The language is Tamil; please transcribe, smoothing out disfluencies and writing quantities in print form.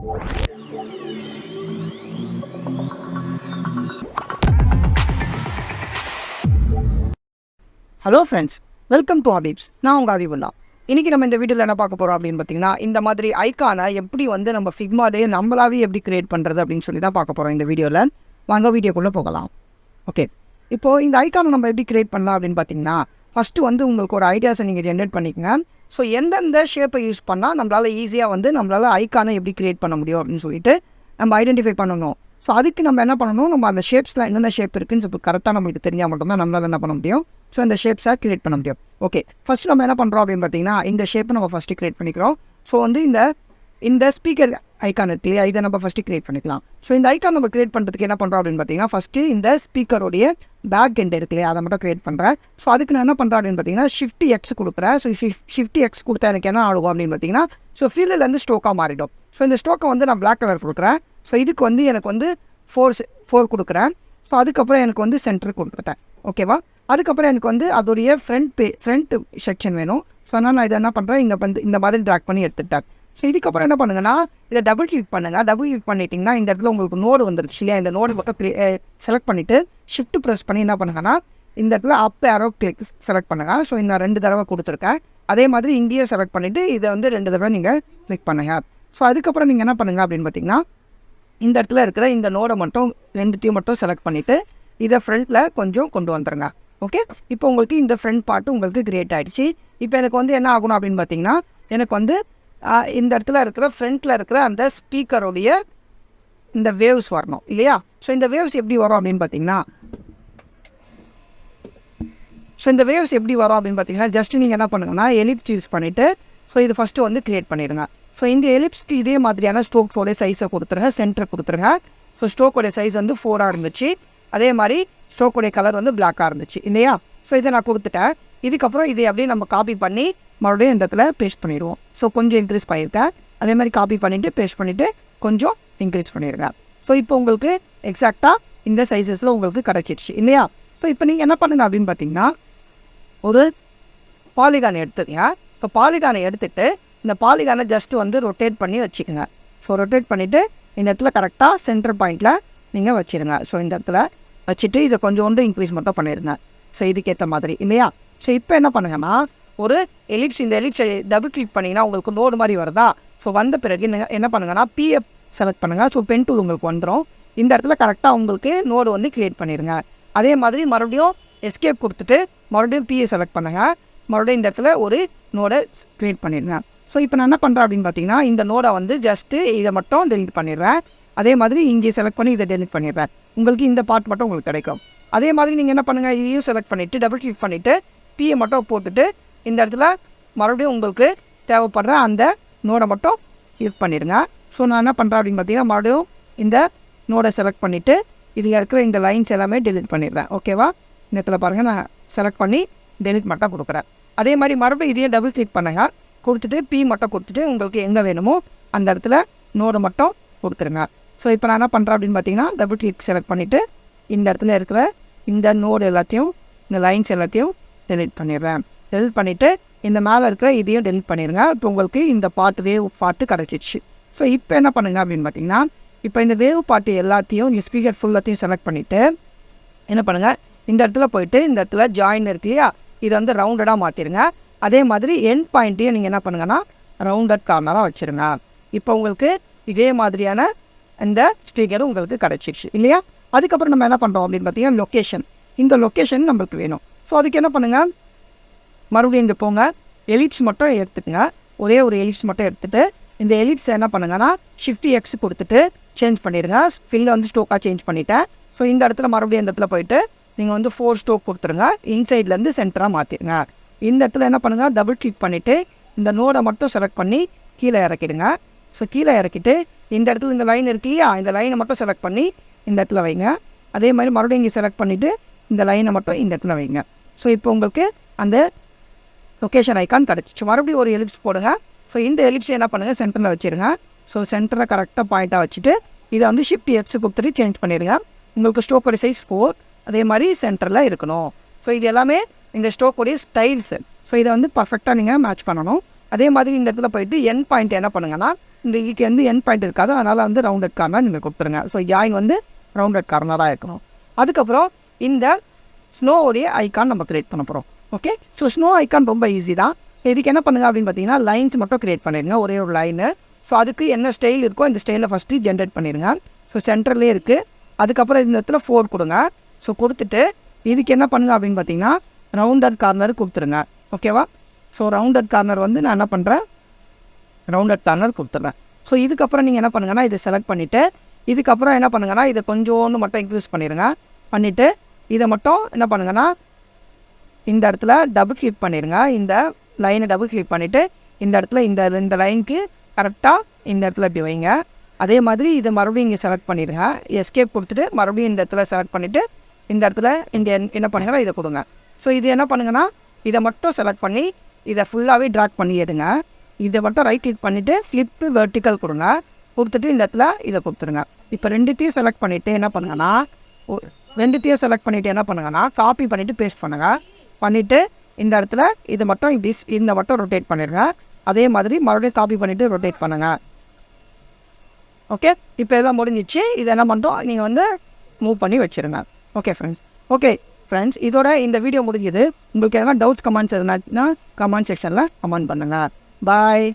Hello friends, welcome to ஹபீப்ஸ். நான் உங்கள் ஹபீபுல்லா. இன்றைக்கி நம்ம இந்த வீடியோவில் என்ன பார்க்க போகிறோம் அப்படின்னு பார்த்தீங்கன்னா, இந்த மாதிரி ஐக்கானை எப்படி வந்து நம்ம ஃபிக்மாலே நம்மளாவே எப்படி கிரியேட் பண்ணுறது அப்படின்னு சொல்லி தான் பார்க்க போகிறோம் இந்த வீடியோவில். வாங்க வீடியோக்குள்ளே போகலாம். ஓகே, இப்போது இந்த ஐக்கானை நம்ம எப்படி கிரியேட் பண்ணலாம் அப்படின்னு பார்த்தீங்கன்னா, ஃபஸ்ட்டு வந்து உங்களுக்கு ஒரு ஐடியாஸை நீங்கள் ஜென்ரேட் பண்ணிக்கங்க. ஸோ எந்தெந்த ஷேப்பை யூஸ் பண்ணால் நம்மளால் ஈஸியாக வந்து நம்மளால் ஐக்கானை எப்படி கிரியேட் பண்ண முடியும் அப்படின்னு சொல்லிட்டு நம்ம ஐடென்டிஃபை பண்ணணும். ஸோ அதுக்கு நம்ம என்ன பண்ணணும், நம்ம அந்த ஷேப்ஸில் என்னென்ன ஷேப் இருக்குன்னு சொல்லி கரெக்டாக நம்மளுக்கு தெரிஞ்சால் மட்டும்தான் நம்மளால் என்ன பண்ண முடியும், ஸோ இந்த ஷேப்ஸை கிரியேட் பண்ண முடியும். ஓகே, ஃபஸ்ட்டு நம்ம என்ன பண்ணுறோம் அப்படின்னு பார்த்தீங்கன்னா, இந்த ஷேப்பை நம்ம ஃபஸ்ட்டு கிரியேட் பண்ணிக்கிறோம். ஸோ வந்து இந்த ஸ்பீக்கர் ஐக்கான் இருக்கு இல்லையா, இதை நம்ம ஃபஸ்ட்டு கிரியேட் பண்ணிக்கலாம். ஸோ இந்த ஐக்கான் நம்ம கிரியேட் பண்ணுறதுக்கு என்ன பண்ணுறோம் அப்படின்னு பார்த்தீங்கன்னா, ஃபஸ்ட்டு இந்த ஸ்பீக்கருடைய பேக் எண்ட் இருக்கு இல்லையா, அதை மட்டும் கிரியேட் பண்ணுறேன். ஸோ அதுக்கு நான் என்ன பண்ணுறேன் அப்படின்னு பார்த்தீங்கன்னா, ஷிஃப்ட் எக்ஸ் கொடுக்குறேன். ஸோ ஷிஃப்ட் எக்ஸ் கொடுத்தா எனக்கு என்ன ஆகும் அப்படின்னு பார்த்தீங்கன்னா, ஸோ ஃபீல்டுலேருந்து ஸ்டோக்காக மாறிடும். ஸோ இந்த ஸ்டோக்கை வந்து நான் பிளாக் கலர் கொடுக்குறேன். ஸோ இதுக்கு வந்து எனக்கு வந்து 4 கொடுக்குறேன். ஸோ அதுக்கப்புறம் எனக்கு வந்து சென்டர் கொடுத்துட்டேன். ஓகேவா, அதுக்கப்புறம் எனக்கு வந்து அதோடைய ஃப்ரண்ட் செக்ஷன் வேணும். ஸோ அதனால் நான் இதை என்ன பண்ணுறேன், இங்கே வந்து இந்த மாதிரி ட்ராக் பண்ணி எடுத்துட்டேன். ஸோ இதுக்கப்புறம் என்ன பண்ணுங்கன்னா, இதை டபுள் கிளிக் பண்ணுங்கள். டபுள் கிளிக் பண்ணிட்டீங்கன்னா இந்த இடத்துல உங்களுக்கு நோடு வந்துருச்சு இல்லையா, இந்த நோடு மட்டும் செலக்ட் பண்ணிவிட்டு ஷிஃப்ட் ப்ரெஸ் பண்ணி என்ன பண்ணுங்கன்னா, இந்த இடத்துல அப் ஏரோ கிளிக் செலக்ட் பண்ணுங்கள். ஸோ நான் 2 தடவை கொடுத்துருக்கேன். அதே மாதிரி இங்கேயும் செலக்ட் பண்ணிவிட்டு இதை வந்து 2 தடவை நீங்கள் கிளிக் பண்ணுங்கள். ஸோ அதுக்கப்புறம் நீங்கள் என்ன பண்ணுங்கள் அப்படின்னு பார்த்தீங்கன்னா, இந்த இடத்துல இருக்கிற இந்த நோடை மட்டும் 2த்தையும் மட்டும் செலக்ட் பண்ணிவிட்டு இதை ஃப்ரண்ட்டில் கொஞ்சம் கொண்டு வந்துடுங்க. ஓகே, இப்போ உங்களுக்கு இந்த ஃப்ரண்ட் பார்ட்டு உங்களுக்கு கிரியேட் ஆகிடுச்சு. இப்போ எனக்கு வந்து என்ன ஆகணும் அப்படின்னு பார்த்தீங்கன்னா, எனக்கு வந்து இந்த இடத்துல இருக்கிற ஃப்ரண்ட்டில் இருக்கிற அந்த ஸ்பீக்கருடைய இந்த வேவ்ஸ் வரணும் இல்லையா. ஸோ இந்த வேவ்ஸ் எப்படி வரும் அப்படின்னு பார்த்தீங்கன்னா, ஜஸ்ட் நீங்கள் என்ன பண்ணுங்கன்னா, எலிப்ஸ் யூஸ் பண்ணிவிட்டு ஸோ இது ஃபஸ்ட்டு வந்து கிரியேட் பண்ணிடுங்க. ஸோ இந்த எலிப்ஸ்க்கு இதே மாதிரியான ஸ்ட்ரோக்ஸோடைய சைஸை கொடுத்துருங்க, சென்டர் கொடுத்துருங்க. ஸோ ஸ்ட்ரோக்கோடைய சைஸ் வந்து 4ஆக இருந்துச்சு. அதே மாதிரி ஸ்ட்ரோக்கோடைய கலர் வந்து பிளாக்காக இருந்துச்சு இல்லையா. ஸோ இதை நான் கொடுத்துட்டேன். இதுக்கப்புறம் இதை அப்படியே நம்ம காப்பி பண்ணி மறுபடியும் இந்த இடத்துல பேஸ்ட் பண்ணிடுவோம். ஸோ கொஞ்சம் இன்க்ரீஸ் பண்ணியிருக்கேன். அதே மாதிரி காப்பி பண்ணிவிட்டு பேஸ்ட் பண்ணிவிட்டு கொஞ்சம் இன்க்ரீஸ் பண்ணியிருக்கேன். ஸோ இப்போ உங்களுக்கு எக்ஸாக்டாக இந்த சைஸஸில் உங்களுக்கு கிடச்சிடுச்சு இல்லையா. ஸோ இப்போ நீங்கள் என்ன பண்ணுங்க அப்படின்னு பார்த்தீங்கன்னா, ஒரு பாலிகான் எடுத்துக்கங்க. ஸோ பாலிகானை எடுத்துகிட்டு இந்த பாலிகானை ஜஸ்ட்டு வந்து ரொட்டேட் பண்ணி வச்சுக்கோங்க. ஸோ ரொட்டேட் பண்ணிவிட்டு இந்த இடத்துல கரெக்டாக சென்டர் பாயிண்டில் நீங்கள் வச்சுருங்க. ஸோ இந்த இடத்துல வச்சுட்டு இதை கொஞ்சோண்டு இன்க்ரீஸ் மட்டும் பண்ணிடுங்க. ஸோ இதுக்கேற்ற மாதிரி இல்லையா. ஸோ இப்போ என்ன பண்ணுங்கன்னா, ஒரு இந்த எலிப்ஸை டபுள் கிளிக் பண்ணிங்கன்னா உங்களுக்கு நோடு மாதிரி வருதா. ஸோ வந்த பிறகு என்ன பண்ணுங்கன்னா, பிஎஃப் செலக்ட் பண்ணுங்கள். ஸோ பென் டூல் உங்களுக்கு வந்துடும். இந்த இடத்துல கரெக்டாக உங்களுக்கு நோடு வந்து க்ரியேட் பண்ணிடுங்க. அதே மாதிரி மறுபடியும் எஸ்கேப் கொடுத்துட்டு மறுபடியும் பிஏ செலக்ட் பண்ணுங்கள். மறுபடியும் இந்த இடத்துல ஒரு நோடை க்ரியேட் பண்ணிடுங்க. ஸோ இப்போ நான் என்ன பண்ணுறேன் அப்படின்னு பார்த்தீங்கன்னா, இந்த நோடை வந்து ஜஸ்ட்டு இதை மட்டும் டெலிட் பண்ணிடுறேன். அதே மாதிரி இங்கே செலக்ட் பண்ணி இதை டெலிட் பண்ணிடுறேன். உங்களுக்கு இந்த பார்ட் மட்டும் உங்களுக்கு கிடைக்கும். அதே மாதிரி நீங்கள் என்ன பண்ணுங்கள், இதையும் செலக்ட் பண்ணிவிட்டு டபுள் கிளிக் பண்ணிவிட்டு பிஏ மட்டும் போட்டுட்டு இந்த இடத்துல மறுபடியும் உங்களுக்கு தேவைப்படுற அந்த நோடை மட்டும் கிளிக் பண்ணிடுங்க. ஸோ நான் என்ன பண்ணுறேன் அப்படின்னு பார்த்தீங்கன்னா, மறுபடியும் இந்த நோடை செலக்ட் பண்ணிவிட்டு இதில் இருக்கிற இந்த லைன்ஸ் எல்லாமே டெலிட் பண்ணிடுறேன். ஓகேவா, இந்த இடத்துல பாருங்கள், நான் செலக்ட் பண்ணி டெலிட் மட்டும் கொடுக்குறேன். அதே மாதிரி மறுபடியும் இதையே டபுள் கிளிக் பண்ணுங்கள். கொடுத்துட்டு பி மட்டும் கொடுத்துட்டு உங்களுக்கு எங்கே வேணுமோ அந்த இடத்துல நோடு மட்டும் கொடுத்துருங்க. ஸோ இப்போ நான் என்ன பண்ணுறேன் அப்படின்னு பார்த்தீங்கன்னா, டபுள் கிளிக் செலக்ட் பண்ணிவிட்டு இந்த இடத்துல இருக்கிற இந்த நோடு எல்லாத்தையும், இந்த லைன்ஸ் எல்லாத்தையும் டெலிட் பண்ணிடுறேன். டெலிட் பண்ணிவிட்டு இந்த மேலே இருக்கிற இதையும் டெலிட் பண்ணிடுங்க. இப்போ உங்களுக்கு இந்த வேவ் பார்ட்டு கிடச்சிச்சு. ஸோ இப்போ என்ன பண்ணுங்கள் அப்படின்னு பார்த்தீங்கன்னா, இப்போ இந்த வேவ் பார்ட்டு எல்லாத்தையும் இந்த ஸ்பீக்கர் ஃபுல்லாத்தையும் செலக்ட் பண்ணிவிட்டு என்ன பண்ணுங்கள், இந்த இடத்துல போயிட்டு இந்த இடத்துல ஜாயின் இருக்கு இல்லையா, இதை வந்து ரவுண்டடாக மாற்றிடுங்க. அதே மாதிரி எண்ட் பாயிண்ட்டையும் நீங்கள் என்ன பண்ணுங்கன்னா, ரவுண்டட் கார்னராக வச்சுருங்க. இப்போ உங்களுக்கு இதே மாதிரியான இந்த ஸ்பீக்கரும் உங்களுக்கு கிடச்சிருச்சு இல்லையா. அதுக்கப்புறம் நம்ம என்ன பண்ணுறோம் அப்படின்னு பார்த்தீங்கன்னா, லொக்கேஷன். இந்த லொக்கேஷன் நம்மளுக்கு வேணும். ஸோ அதுக்கு என்ன பண்ணுங்கள், மறுபடியும் இங்கே போங்க, எலிப்ஸ் மட்டும் எடுத்துக்கங்க. ஒரே ஒரு எலிப்ஸ் மட்டும் எடுத்துகிட்டு இந்த எலிப்ஸை என்ன பண்ணுங்கன்னா, ஷிஃப்ட் எக்ஸ் கொடுத்துட்டு சேஞ்ச் பண்ணிடுங்க. ஃபில்லை வந்து ஸ்டோக்காக சேஞ்ச் பண்ணிவிட்டேன். ஸோ இந்த இடத்துல மறுபடியும் இந்த இடத்துல போயிட்டு நீங்கள் வந்து 4 ஸ்டோக் கொடுத்துருங்க. இன்சைட்லேருந்து சென்டராக மாற்றிடுங்க. இந்த இடத்துல என்ன பண்ணுங்கள், டபுள் கிளிக் பண்ணிவிட்டு இந்த நோடை மட்டும் செலக்ட் பண்ணி கீழே இறக்கிடுங்க. ஸோ கீழே இறக்கிட்டு இந்த இடத்துல இந்த லைன் இருக்கு இல்லையா, இந்த லைனை மட்டும் செலக்ட் பண்ணி இந்த இடத்துல வைங்க. அதே மாதிரி மறுபடியும் இங்கே செலக்ட் பண்ணிவிட்டு இந்த லைனை மட்டும் இந்த இடத்துல வைங்க. ஸோ இப்போ உங்களுக்கு அந்த லொக்கேஷன் ஐக்கான் கிடச்சிச்சு. மறுபடியும் ஒரு எலிப்ஸ் போடுங்க. ஸோ இந்த எலிப்ஸை என்ன பண்ணுங்கள், சென்டரில் வச்சுருங்க. ஸோ சென்டரை கரெக்டாக பாயிண்ட்டாக வச்சுட்டு இதை வந்து ஷிஃப்ட் எக்ஸ் கொடுத்துட்டு சேஞ்ச் பண்ணிடுங்க. உங்களுக்கு ஸ்டோக்கோட சைஸ் 4, அதே மாதிரி சென்டரில் இருக்கணும். ஸோ இது எல்லாமே இந்த ஸ்டோக்கோடைய ஸ்டைல்ஸு. ஸோ இதை வந்து பர்ஃபெக்டாக நீங்கள் மேட்ச் பண்ணணும். அதே மாதிரி இந்த இடத்துல போயிட்டு என் பாயிண்ட் என்ன பண்ணுங்கன்னா, இந்த இதுக்கு வந்து எண்ட் பாயிண்ட் இருக்காது, அதனால் வந்து ரவுண்டட் கார்னர் நீங்கள் கொடுத்துருங்க. ஸோ ஜாயின் வந்து ரவுண்டட் கார்னராக இருக்கணும். அதுக்கப்புறம் இந்த ஸ்னோவுடைய ஐக்கான் நம்ம க்ரியேட் பண்ண போகிறோம். ஓகே, ஸோ ஸ்னோ ஐக்கான் ரொம்ப ஈஸி தான். இதுக்கு என்ன பண்ணுங்க அப்படின்னு பார்த்தீங்கன்னா லைன்ஸ் மட்டும் க்ரியேட் பண்ணிடுங்க, ஒரே ஒரு லைனு. ஸோ அதுக்கு என்ன ஸ்டைல் இருக்கோ இந்த ஸ்டைலில் ஃபஸ்ட்டு ஜென்ரேட் பண்ணிடுங்க. ஸோ சென்டர்லேயே இருக்குது. அதுக்கப்புறம் இந்த இடத்துல 4 கொடுங்க. ஸோ கொடுத்துட்டு இதுக்கு என்ன பண்ணுங்க அப்படின்னு பார்த்தீங்கன்னா ரவுண்டட் கார்னர் கொடுத்துருங்க. ஓகேவா? ஸோ ரவுண்டட் கார்னர் வந்து நான் என்ன பண்ணுறேன், ரவுண்டட் கார்னர் கொடுத்துட்றேன். ஸோ இதுக்கப்புறம் நீங்கள் என்ன பண்ணுங்கன்னா இதை செலக்ட் பண்ணிவிட்டு இதுக்கப்புறம் என்ன பண்ணுங்கன்னா இதை கொஞ்சோன்னு மட்டும் இன்க்ரீஸ் பண்ணிடுங்க. பண்ணிவிட்டு இதை மட்டும் என்ன பண்ணுங்கன்னா இந்த இடத்துல டபுள் கிளிக் பண்ணிடுங்க. இந்த லைனை டபுள் கிளிக் பண்ணிவிட்டு இந்த இடத்துல இந்த லைனுக்கு கரெக்டாக இந்த இடத்துல இப்படி வைங்க. அதே மாதிரி இதை மறுபடியும் இங்கே செலக்ட் பண்ணிடுங்க. எஸ்கேப் கொடுத்துட்டு மறுபடியும் இந்த இடத்துல செலக்ட் பண்ணிவிட்டு இந்த இடத்துல இங்கே என்ன பண்ணுங்கன்னா இதை கொடுங்க. ஸோ இது என்ன பண்ணுங்கன்னா இதை மட்டும் செலக்ட் பண்ணி இதை ஃபுல்லாகவே ட்ராக் பண்ணி எடுங்க. இதை மட்டும் ரைட் கிளிக் பண்ணிவிட்டு ஃப்ளிப் வெர்டிக்கல் கொடுங்க. கொடுத்துட்டு இந்த இடத்துல இதை கொடுத்துருங்க. இப்போ ரெண்டுத்தையும் செலக்ட் பண்ணிவிட்டு என்ன பண்ணுங்கன்னா காப்பி பண்ணிவிட்டு பேஸ்ட் பண்ணுங்கள். பண்ணிவிட்டு இந்த இடத்துல இதை மட்டும் இப்படி இந்த மட்டும் ரொட்டேட் பண்ணிடுங்க. அதே மாதிரி மறுபடியும் காப்பி பண்ணிவிட்டு ரொட்டேட் பண்ணுங்கள். ஓகே, இப்போ இதெல்லாம் முடிஞ்சிச்சு. இதை என்ன பண்ணுறோம் நீங்கள் வந்து மூவ் பண்ணி வச்சுருங்க. ஓகே ஃப்ரெண்ட்ஸ், இதோட இந்த வீடியோ முடிஞ்சது. உங்களுக்கு எதனா டவுட்ஸ் கமெண்ட்ஸ் எதுனா கமெண்ட் செக்ஷனில் கமெண்ட் பண்ணுங்கள். பாய்.